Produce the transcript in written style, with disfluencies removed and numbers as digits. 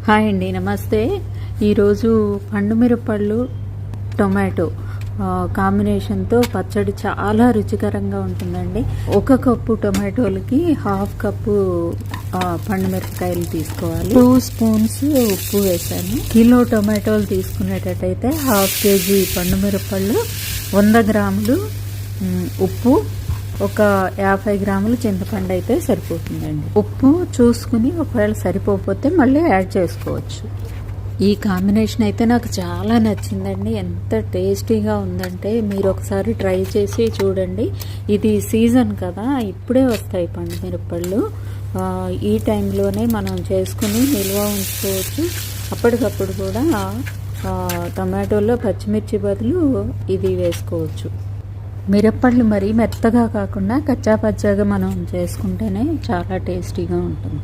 Hi అండి, నమస్తే. ఈరోజు పండు మిరపళ్ళు టొమాటో కాంబినేషన్తో పచ్చడి చాలా రుచికరంగా ఉంటుందండి. 1 కప్పు టొమాటోలకి 1/2 కప్పు పండు మిరపకాయలు తీసుకోవాలి. 2 స్పూన్స్ ఉప్పు వేసాను. కిలో టొమాటోలు తీసుకునేటట్టయితే 1/2 కేజీ పండు మిరపళ్ళు, 100 గ్రాములు ఉప్పు, ఒక 50 గ్రాములు చింతపండు అయితే సరిపోతుందండి. ఉప్పు చూసుకుని ఒకవేళ సరిపోతే మళ్ళీ యాడ్ చేసుకోవచ్చు. ఈ కాంబినేషన్ అయితే నాకు చాలా నచ్చిందండి. ఎంత టేస్టీగా ఉందంటే మీరు ఒకసారి ట్రై చేసి చూడండి. ఇది సీజన్ కదా, ఇప్పుడే వస్తాయి పండు మిరపళ్ళు. ఈ టైంలోనే మనం చేసుకుని నిల్వ ఉంచుకోవచ్చు. అప్పటికప్పుడు కూడా టమాటోల్లో పచ్చిమిర్చి బదులు ఇది వేసుకోవచ్చు. మిరప్పళ్ళు మరీ మెత్తగా కాకుండా కచ్చా పచ్చాగా మనం చేసుకుంటేనే చాలా టేస్టీగా ఉంటుంది.